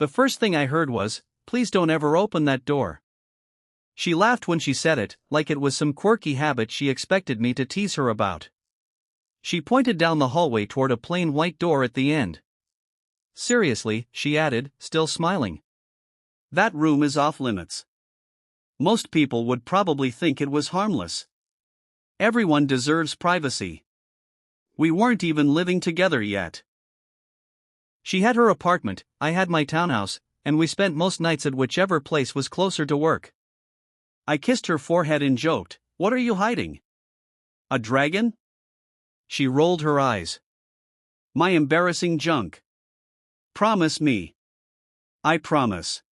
The first thing I heard was, "Please don't ever open that door." She laughed when she said it, like it was some quirky habit she expected me to tease her about. She pointed down the hallway toward a plain white door at the end. "Seriously," she added, still smiling. "That room is off limits. Most people would probably think it was harmless. Everyone deserves privacy. We weren't even living together yet." She had her apartment, I had my townhouse, and we spent most nights at whichever place was closer to work. I kissed her forehead and joked, "What are you hiding? A dragon?" She rolled her eyes. "My embarrassing junk. Promise me." "I promise."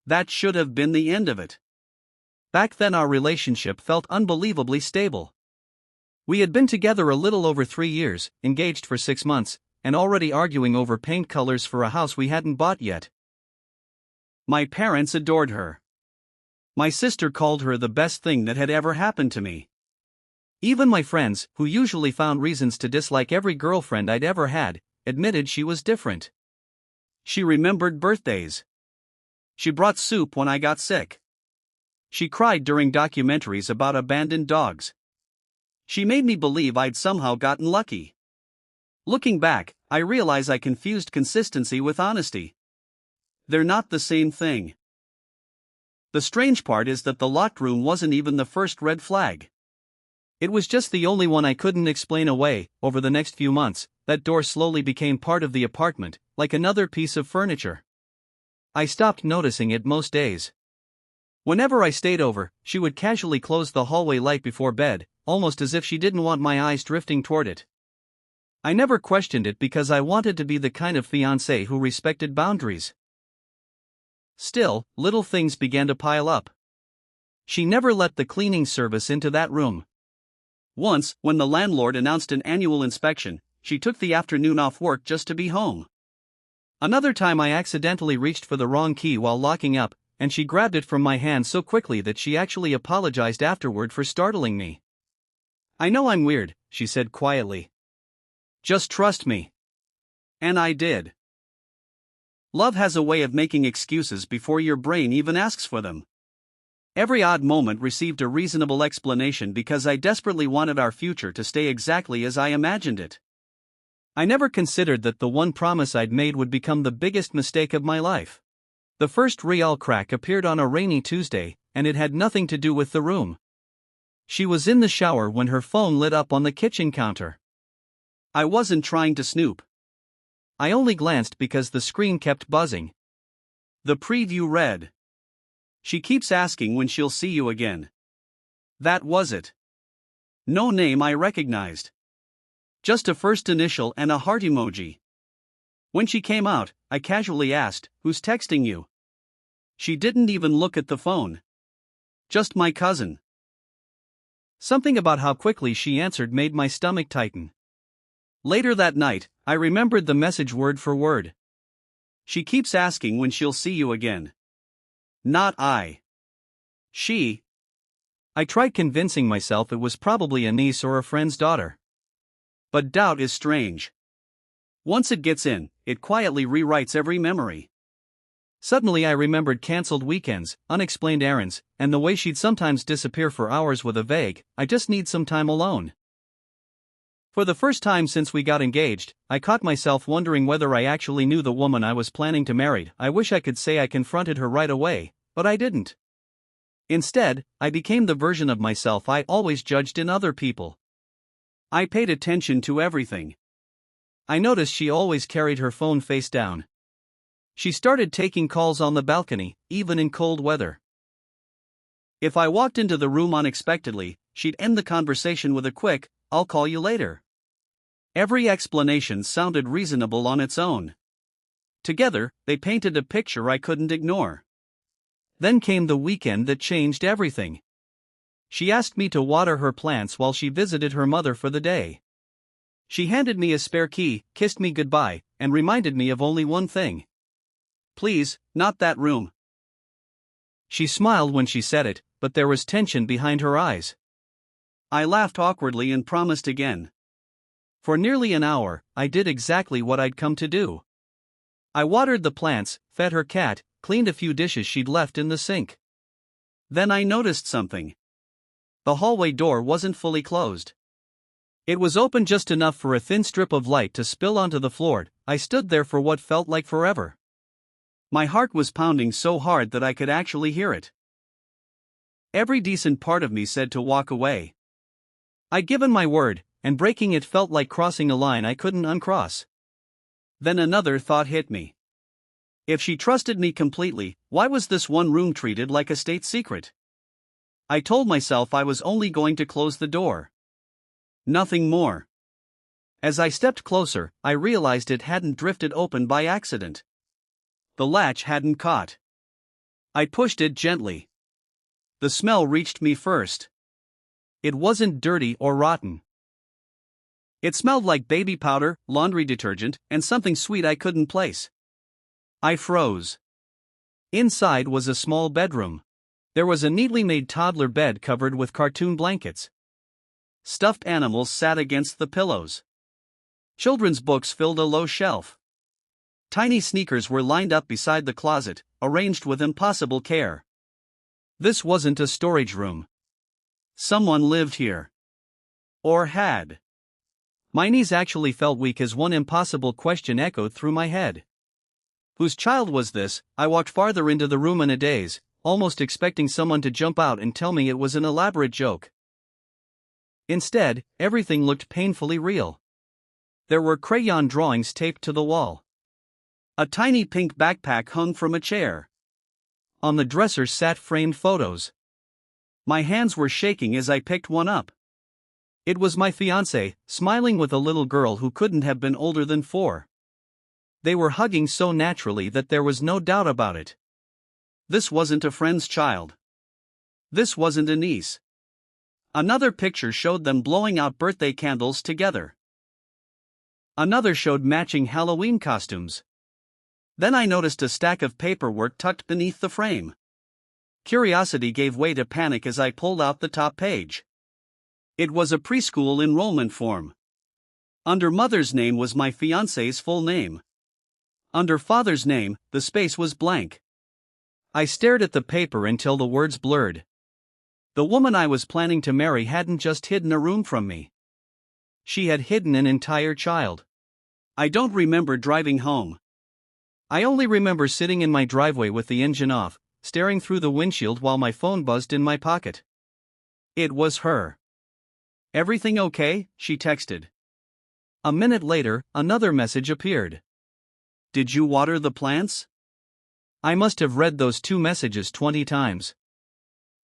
That should have been the end of it. Back then our relationship felt unbelievably stable. We had been together a little over 3 years, engaged for 6 months, and already arguing over paint colors for a house we hadn't bought yet. My parents adored her. My sister called her the best thing that had ever happened to me. Even my friends, who usually found reasons to dislike every girlfriend I'd ever had, admitted she was different. She remembered birthdays. She brought soup when I got sick. She cried during documentaries about abandoned dogs. She made me believe I'd somehow gotten lucky. Looking back, I realize I confused consistency with honesty. They're not the same thing. The strange part is that the locked room wasn't even the first red flag. It was just the only one I couldn't explain away. Over the next few months, that door slowly became part of the apartment, like another piece of furniture. I stopped noticing it most days. Whenever I stayed over, she would casually close the hallway light before bed, almost as if she didn't want my eyes drifting toward it. I never questioned it because I wanted to be the kind of fiancé who respected boundaries. Still, little things began to pile up. She never let the cleaning service into that room. Once, when the landlord announced an annual inspection, she took the afternoon off work just to be home. Another time I accidentally reached for the wrong key while locking up, and she grabbed it from my hand so quickly that she actually apologized afterward for startling me. "I know I'm weird," she said quietly. "Just trust me." And I did. Love has a way of making excuses before your brain even asks for them. Every odd moment received a reasonable explanation because I desperately wanted our future to stay exactly as I imagined it. I never considered that the one promise I'd made would become the biggest mistake of my life. The first real crack appeared on a rainy Tuesday, and it had nothing to do with the room. She was in the shower when her phone lit up on the kitchen counter. I wasn't trying to snoop. I only glanced because the screen kept buzzing. The preview read, "She keeps asking when she'll see you again." That was it. No name I recognized. Just a first initial and a heart emoji. When she came out, I casually asked, "Who's texting you?" She didn't even look at the phone. "Just my cousin." Something about how quickly she answered made my stomach tighten. Later that night, I remembered the message word for word. "She keeps asking when she'll see you again." Not I. She. I tried convincing myself it was probably a niece or a friend's daughter. But doubt is strange. Once it gets in, it quietly rewrites every memory. Suddenly I remembered cancelled weekends, unexplained errands, and the way she'd sometimes disappear for hours with a vague, "I just need some time alone." For the first time since we got engaged, I caught myself wondering whether I actually knew the woman I was planning to marry. I wish I could say I confronted her right away, but I didn't. Instead, I became the version of myself I always judged in other people. I paid attention to everything. I noticed she always carried her phone face down. She started taking calls on the balcony, even in cold weather. If I walked into the room unexpectedly, she'd end the conversation with a quick, "I'll call you later." Every explanation sounded reasonable on its own. Together, they painted a picture I couldn't ignore. Then came the weekend that changed everything. She asked me to water her plants while she visited her mother for the day. She handed me a spare key, kissed me goodbye, and reminded me of only one thing. "Please, not that room." She smiled when she said it, but there was tension behind her eyes. I laughed awkwardly and promised again. For nearly an hour, I did exactly what I'd come to do. I watered the plants, fed her cat, cleaned a few dishes she'd left in the sink. Then I noticed something. The hallway door wasn't fully closed. It was open just enough for a thin strip of light to spill onto the floor. I stood there for what felt like forever. My heart was pounding so hard that I could actually hear it. Every decent part of me said to walk away. I'd given my word, and breaking it felt like crossing a line I couldn't uncross. Then another thought hit me. If she trusted me completely, why was this one room treated like a state secret? I told myself I was only going to close the door. Nothing more. As I stepped closer, I realized it hadn't drifted open by accident. The latch hadn't caught. I pushed it gently. The smell reached me first. It wasn't dirty or rotten. It smelled like baby powder, laundry detergent, and something sweet I couldn't place. I froze. Inside was a small bedroom. There was a neatly made toddler bed covered with cartoon blankets. Stuffed animals sat against the pillows. Children's books filled a low shelf. Tiny sneakers were lined up beside the closet, arranged with impossible care. This wasn't a storage room. Someone lived here. Or had. My knees actually felt weak as one impossible question echoed through my head. Whose child was this? I walked farther into the room in a daze, almost expecting someone to jump out and tell me it was an elaborate joke. Instead, everything looked painfully real. There were crayon drawings taped to the wall. A tiny pink backpack hung from a chair. On the dresser sat framed photos. My hands were shaking as I picked one up. It was my fiancé, smiling with a little girl who couldn't have been older than 4. They were hugging so naturally that there was no doubt about it. This wasn't a friend's child. This wasn't a niece. Another picture showed them blowing out birthday candles together. Another showed matching Halloween costumes. Then I noticed a stack of paperwork tucked beneath the frame. Curiosity gave way to panic as I pulled out the top page. It was a preschool enrollment form. Under mother's name was my fiancé's full name. Under father's name, the space was blank. I stared at the paper until the words blurred. The woman I was planning to marry hadn't just hidden a room from me. She had hidden an entire child. I don't remember driving home. I only remember sitting in my driveway with the engine off, staring through the windshield while my phone buzzed in my pocket. It was her. "Everything okay?" she texted. A minute later, another message appeared. "Did you water the plants?" I must have read those 2 messages 20 times.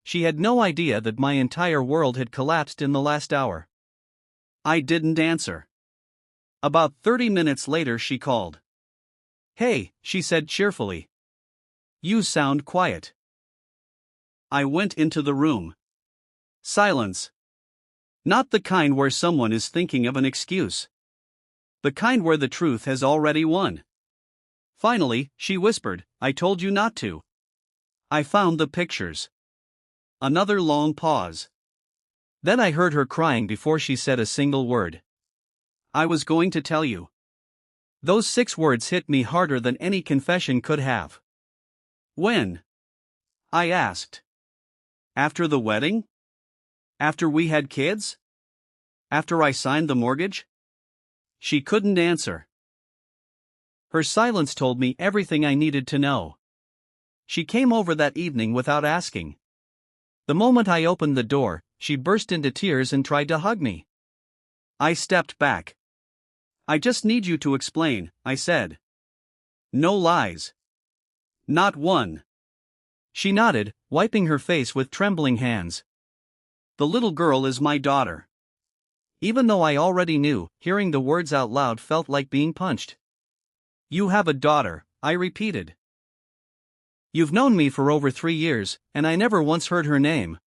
She had no idea that my entire world had collapsed in the last hour. I didn't answer. About 30 minutes later she called. "Hey," she said cheerfully. "You sound quiet." I went into the room. Silence. Not the kind where someone is thinking of an excuse. The kind where the truth has already won. Finally, she whispered, "I told you not to." I found the pictures. Another long pause. Then I heard her crying before she said a single word. "I was going to tell you." Those 6 words hit me harder than any confession could have. "When?" I asked. "After the wedding? After we had kids? After I signed the mortgage?" She couldn't answer. Her silence told me everything I needed to know. She came over that evening without asking. The moment I opened the door, she burst into tears and tried to hug me. I stepped back. "I just need you to explain," I said. "No lies. Not one." She nodded, wiping her face with trembling hands. "The little girl is my daughter." Even though I already knew, hearing the words out loud felt like being punched. "You have a daughter," I repeated. "You've known me for over 3 years, and I never once heard her name."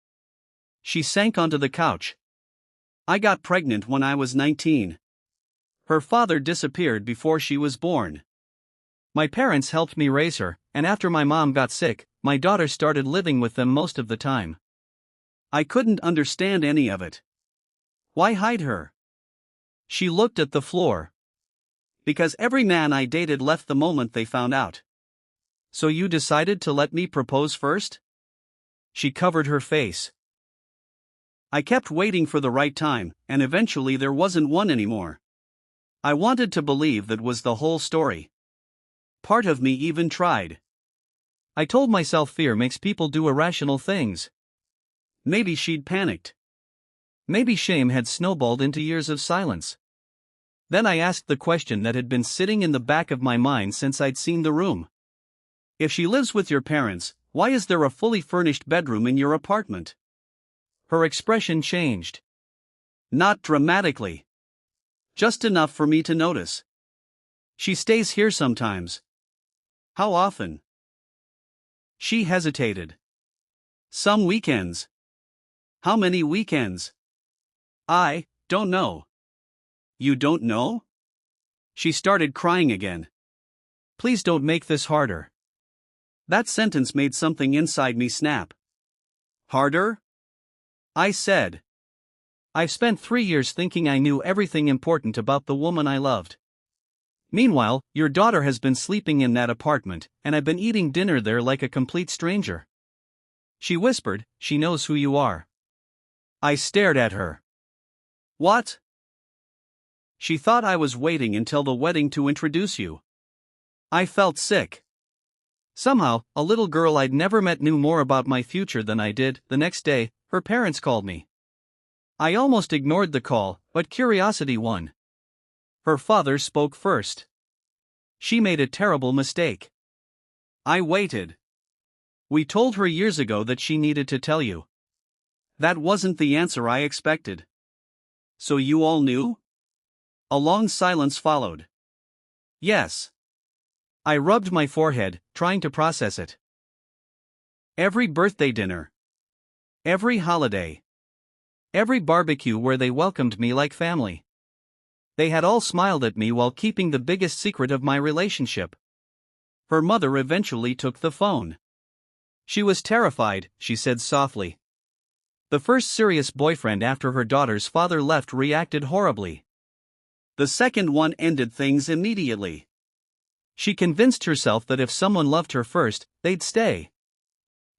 She sank onto the couch. "I got pregnant when I was 19. Her father disappeared before she was born. My parents helped me raise her, and after my mom got sick, my daughter started living with them most of the time." I couldn't understand any of it. Why hide her? She looked at the floor. Because every man I dated left the moment they found out. So you decided to let me propose first? She covered her face. I kept waiting for the right time, and eventually there wasn't one anymore. I wanted to believe that was the whole story. Part of me even tried. I told myself fear makes people do irrational things. Maybe she'd panicked. Maybe shame had snowballed into years of silence. Then I asked the question that had been sitting in the back of my mind since I'd seen the room. If she lives with your parents, why is there a fully furnished bedroom in your apartment? Her expression changed. Not dramatically. Just enough for me to notice. She stays here sometimes. How often? She hesitated. Some weekends. How many weekends? I don't know. You don't know? She started crying again. Please don't make this harder. That sentence made something inside me snap. Harder? I said. I've spent 3 years thinking I knew everything important about the woman I loved. Meanwhile, your daughter has been sleeping in that apartment, and I've been eating dinner there like a complete stranger. She whispered, she knows who you are. I stared at her. What? She thought I was waiting until the wedding to introduce you. I felt sick. Somehow, a little girl I'd never met knew more about my future than I did. The next day, her parents called me. I almost ignored the call, but curiosity won. Her father spoke first. She made a terrible mistake. I waited. We told her years ago that she needed to tell you. That wasn't the answer I expected. So you all knew? A long silence followed. Yes. I rubbed my forehead, trying to process it. Every birthday dinner. Every holiday. Every barbecue where they welcomed me like family. They had all smiled at me while keeping the biggest secret of my relationship. Her mother eventually took the phone. She was terrified, she said softly. The first serious boyfriend after her daughter's father left reacted horribly. The second one ended things immediately. She convinced herself that if someone loved her first, they'd stay.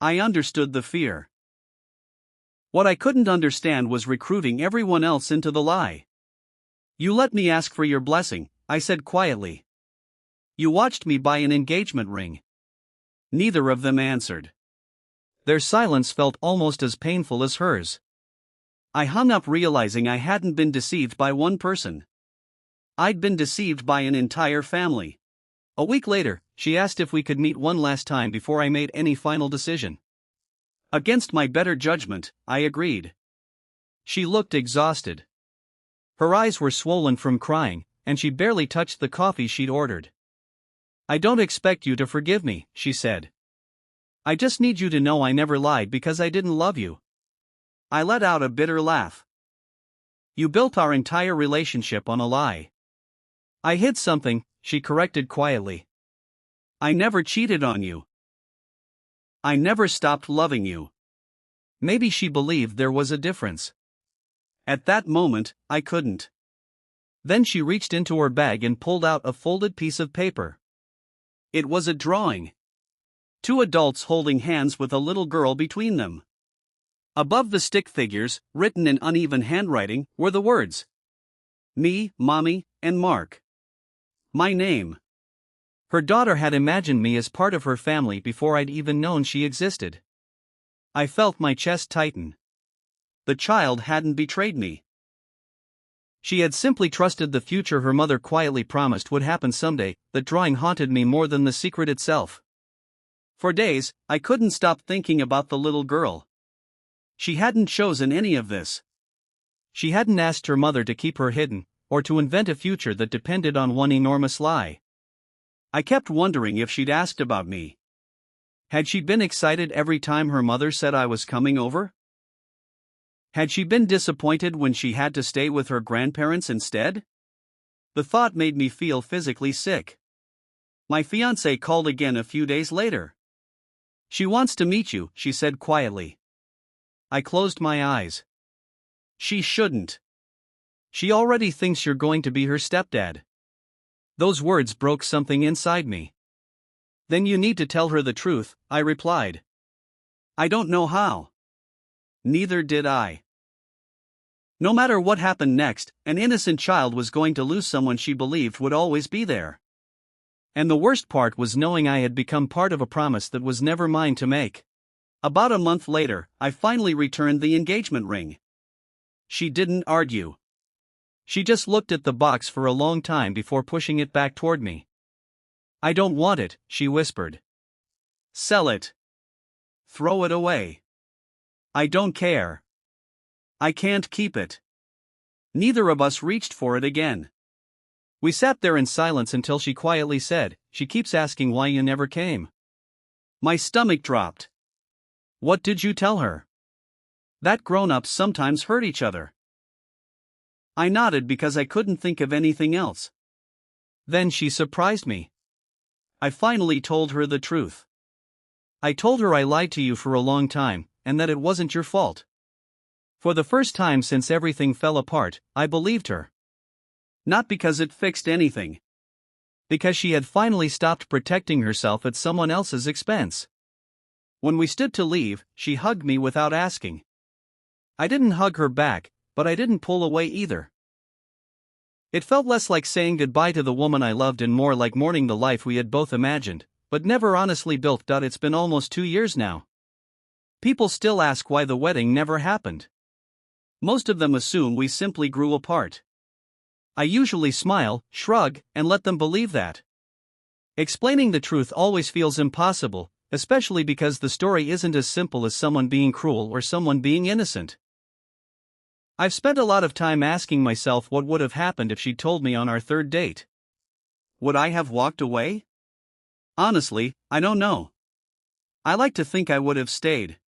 I understood the fear. What I couldn't understand was recruiting everyone else into the lie. You let me ask for your blessing, I said quietly. You watched me buy an engagement ring. Neither of them answered. Their silence felt almost as painful as hers. I hung up realizing I hadn't been deceived by one person. I'd been deceived by an entire family. A week later, she asked if we could meet one last time before I made any final decision. Against my better judgment, I agreed. She looked exhausted. Her eyes were swollen from crying, and she barely touched the coffee she'd ordered. I don't expect you to forgive me, she said. I just need you to know I never lied because I didn't love you. I let out a bitter laugh. You built our entire relationship on a lie. I hid something, she corrected quietly. I never cheated on you. I never stopped loving you. Maybe she believed there was a difference. At that moment, I couldn't. Then she reached into her bag and pulled out a folded piece of paper. It was a drawing. 2 adults holding hands with a little girl between them. Above the stick figures, written in uneven handwriting, were the words: Me, Mommy, and Mark. My name. Her daughter had imagined me as part of her family before I'd even known she existed. I felt my chest tighten. The child hadn't betrayed me. She had simply trusted the future her mother quietly promised would happen someday. The drawing haunted me more than the secret itself. For days, I couldn't stop thinking about the little girl. She hadn't chosen any of this. She hadn't asked her mother to keep her hidden, or to invent a future that depended on one enormous lie. I kept wondering if she'd asked about me. Had she been excited every time her mother said I was coming over? Had she been disappointed when she had to stay with her grandparents instead? The thought made me feel physically sick. My fiancée called again a few days later. She wants to meet you, she said quietly. I closed my eyes. She shouldn't. She already thinks you're going to be her stepdad. Those words broke something inside me. Then you need to tell her the truth, I replied. I don't know how. Neither did I. No matter what happened next, an innocent child was going to lose someone she believed would always be there. And the worst part was knowing I had become part of a promise that was never mine to make. About a month later, I finally returned the engagement ring. She didn't argue. She just looked at the box for a long time before pushing it back toward me. I don't want it, she whispered. Sell it. Throw it away. I don't care. I can't keep it. Neither of us reached for it again. We sat there in silence until she quietly said, "She keeps asking why you never came." My stomach dropped. What did you tell her? That grown-ups sometimes hurt each other. I nodded because I couldn't think of anything else. Then she surprised me. I finally told her the truth. I told her I lied to you for a long time, and that it wasn't your fault. For the first time since everything fell apart, I believed her. Not because it fixed anything. Because she had finally stopped protecting herself at someone else's expense. When we stood to leave, she hugged me without asking. I didn't hug her back, but I didn't pull away either. It felt less like saying goodbye to the woman I loved and more like mourning the life we had both imagined, but never honestly built. It's been almost 2 years now. People still ask why the wedding never happened. Most of them assume we simply grew apart. I usually smile, shrug, and let them believe that. Explaining the truth always feels impossible, especially because the story isn't as simple as someone being cruel or someone being innocent. I've spent a lot of time asking myself what would have happened if she'd told me on our third date. Would I have walked away? Honestly, I don't know. I like to think I would have stayed.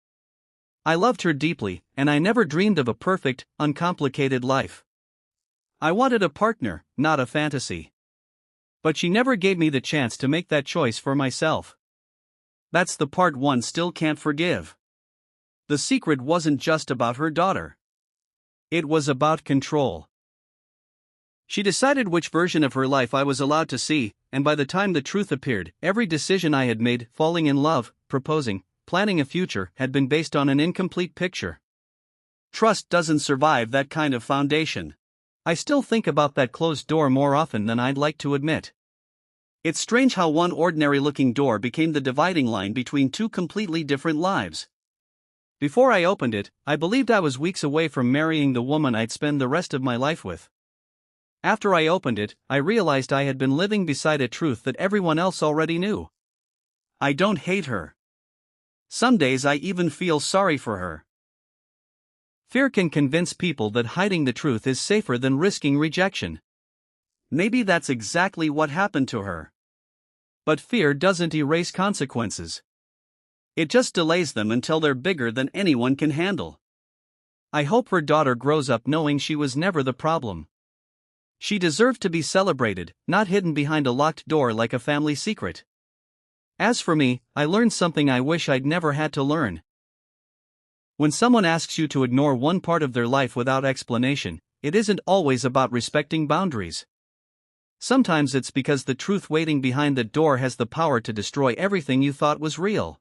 I loved her deeply, and I never dreamed of a perfect, uncomplicated life. I wanted a partner, not a fantasy. But she never gave me the chance to make that choice for myself. That's the part one still can't forgive. The secret wasn't just about her daughter. It was about control. She decided which version of her life I was allowed to see, and by the time the truth appeared, every decision I had made, falling in love, proposing, planning a future, had been based on an incomplete picture. Trust doesn't survive that kind of foundation. I still think about that closed door more often than I'd like to admit. It's strange how one ordinary-looking door became the dividing line between two completely different lives. Before I opened it, I believed I was weeks away from marrying the woman I'd spend the rest of my life with. After I opened it, I realized I had been living beside a truth that everyone else already knew. I don't hate her. Some days I even feel sorry for her. Fear can convince people that hiding the truth is safer than risking rejection. Maybe that's exactly what happened to her. But fear doesn't erase consequences. It just delays them until they're bigger than anyone can handle. I hope her daughter grows up knowing she was never the problem. She deserved to be celebrated, not hidden behind a locked door like a family secret. As for me, I learned something I wish I'd never had to learn. When someone asks you to ignore one part of their life without explanation, it isn't always about respecting boundaries. Sometimes it's because the truth waiting behind the door has the power to destroy everything you thought was real.